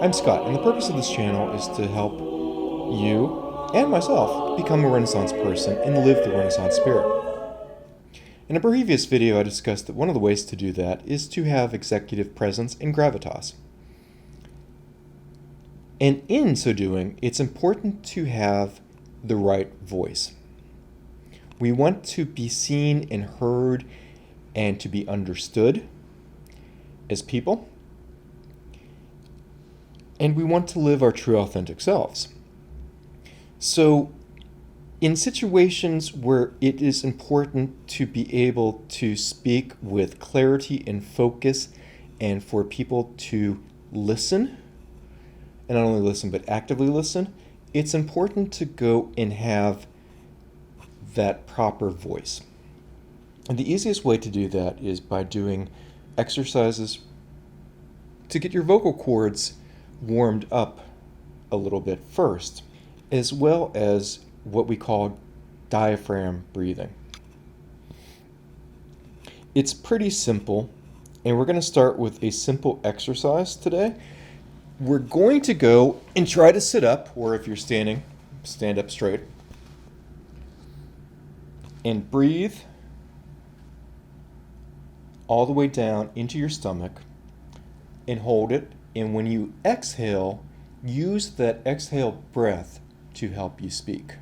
I'm Scott, and the purpose of this channel is to help you and myself become a Renaissance person and live the Renaissance spirit. In a previous video, I discussed that one of the ways to do that is to have executive presence in Gravitas. And in so doing, it's important to have the right voice. We want to be seen and heard and to be understood as people. And we want to live our true authentic selves. So in situations where it is important to be able to speak with clarity and focus and for people to listen, and not only listen but actively listen, it's important to go and have that proper voice. And the easiest way to do that is by doing exercises to get your vocal cords warmed up a little bit first, as well as what we call diaphragm breathing. It's pretty simple, and we're going to start with a simple exercise today. We're going to go and try to sit up, or if you're standing, stand up straight, and breathe all the way down into your stomach and hold it. And when you exhale, use that exhale breath to help you speak.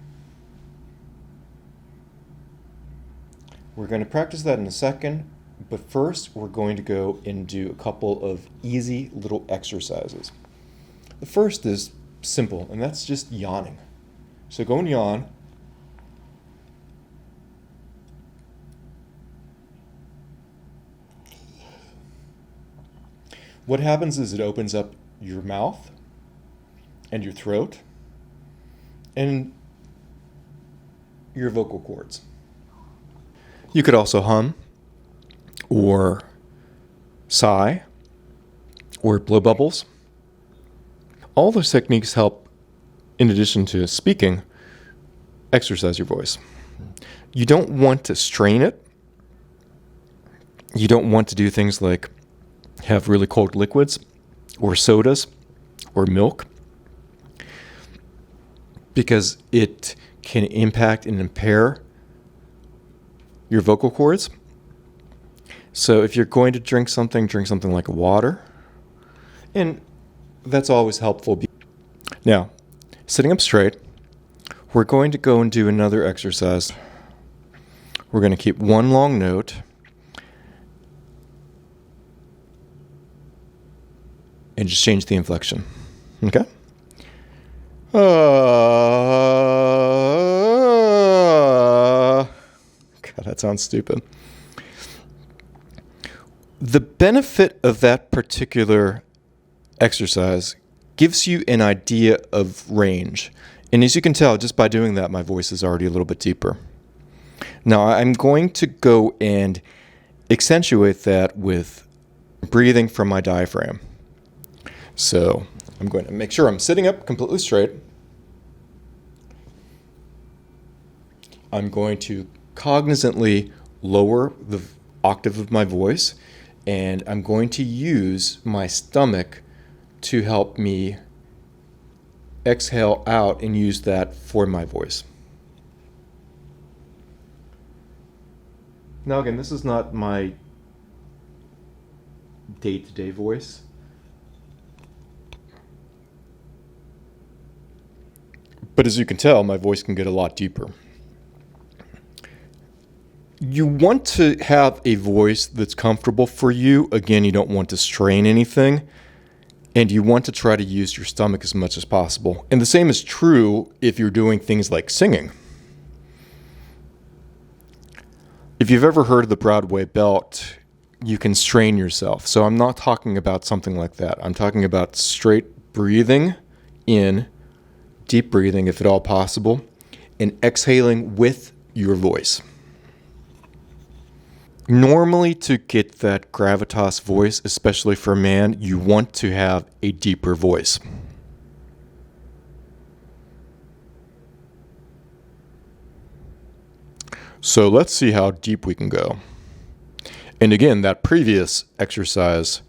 We're going to practice that in a second, but first we're going to go and do a couple of easy little exercises. The first is simple, and that's just yawning. So go and yawn. What happens is it opens up your mouth and your throat and your vocal cords. You could also hum or sigh or blow bubbles. All those techniques help, in addition to speaking, exercise your voice. You don't want to strain it. You don't want to do things like have really cold liquids or sodas or milk, because it can impact and impair your vocal cords. So if you're going to drink something like water, and that's always helpful. Now, sitting up straight, we're going to go and do another exercise. We're going to keep one long note and just change the inflection. Okay? God, that sounds stupid. The benefit of that particular exercise gives you an idea of range. And as you can tell, just by doing that, my voice is already a little bit deeper. Now, I'm going to go and accentuate that with breathing from my diaphragm. So I'm going to make sure I'm sitting up completely straight. I'm going to cognizantly lower the octave of my voice, and I'm going to use my stomach to help me exhale out and use that for my voice. Now again, this is not my day-to-day voice. But as you can tell, my voice can get a lot deeper. You want to have a voice that's comfortable for you. Again, you don't want to strain anything. And you want to try to use your stomach as much as possible. And the same is true if you're doing things like singing. If you've ever heard of the Broadway belt, you can strain yourself. So I'm not talking about something like that. I'm talking about straight breathing in, deep breathing if at all possible, and exhaling with your voice. Normally, to get that gravitas voice, especially for a man, you want to have a deeper voice. So let's see how deep we can go. And again, that previous exercise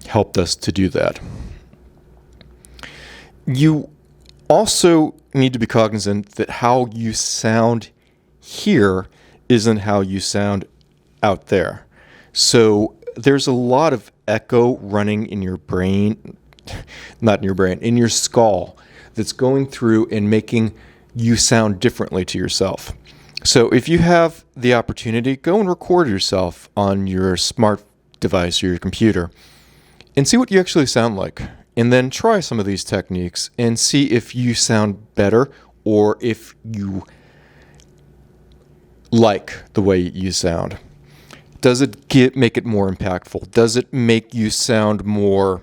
helped us to do that. You also need to be cognizant that how you sound here isn't how you sound out there. So there's a lot of echo running in your brain, not in your brain, in your skull, that's going through and making you sound differently to yourself. So if you have the opportunity, go and record yourself on your smart device or your computer and see what you actually sound like. And then try some of these techniques and see if you sound better or if you like the way you sound. Does it make it more impactful? Does it make you sound more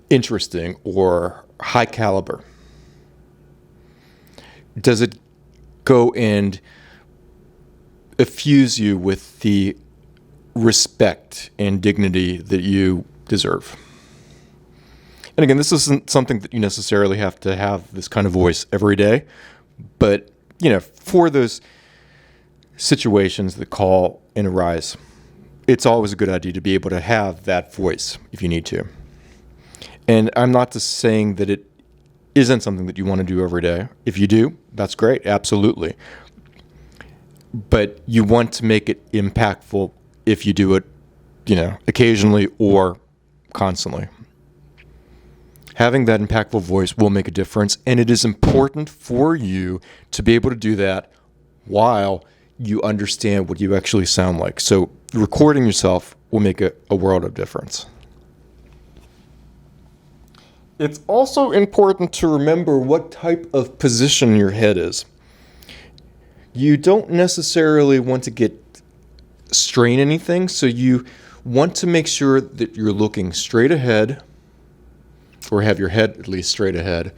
interesting or high caliber? Does it go and effuse you with the respect and dignity that you deserve? And again, this isn't something that you necessarily have to have this kind of voice every day, but for those situations that call and arise, it's always a good idea to be able to have that voice if you need to. And I'm not just saying that it isn't something that you want to do every day. If you do, that's great, absolutely. But you want to make it impactful if you do it, occasionally or constantly. Having that impactful voice will make a difference, and it is important for you to be able to do that while you understand what you actually sound like. So recording yourself will make a world of difference. It's also important to remember what type of position your head is. You don't necessarily want to strain anything, so you want to make sure that you're looking straight ahead, or have your head at least straight ahead,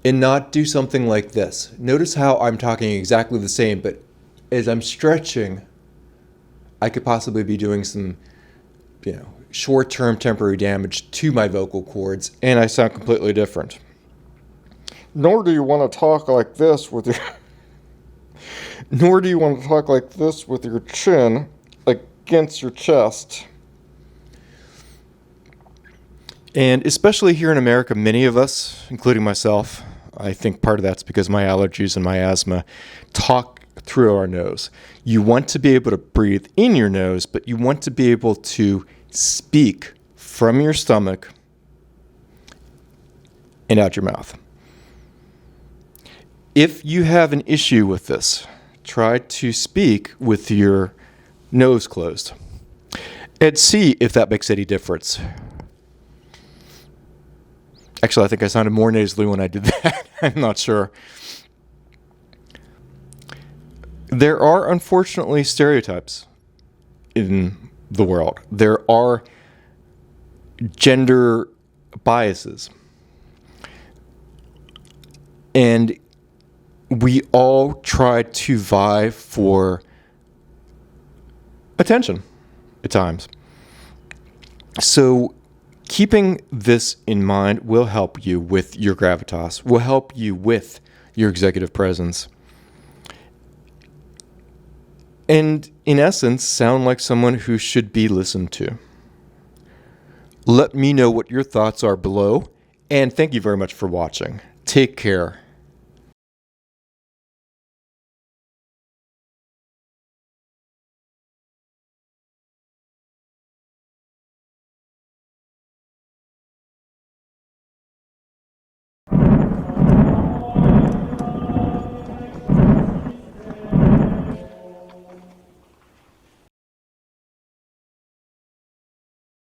and not do something like this. Notice how I'm talking exactly the same, but as I'm stretching, I could possibly be doing some, short-term temporary damage to my vocal cords, and I sound completely different. Nor do you want to talk like this with your chin against your chest. And especially here in America, many of us, including myself, I think part of that's because of my allergies and my asthma, talk through our nose. You want to be able to breathe in your nose, but you want to be able to speak from your stomach and out your mouth. If you have an issue with this, try to speak with your nose closed and see if that makes any difference. Actually, I think I sounded more nasally when I did that. I'm not sure. There are, unfortunately, stereotypes in the world. There are gender biases. And we all try to vie for attention at times. So keeping this in mind will help you with your gravitas, will help you with your executive presence. And in essence, sound like someone who should be listened to. Let me know what your thoughts are below, and thank you very much for watching. Take care.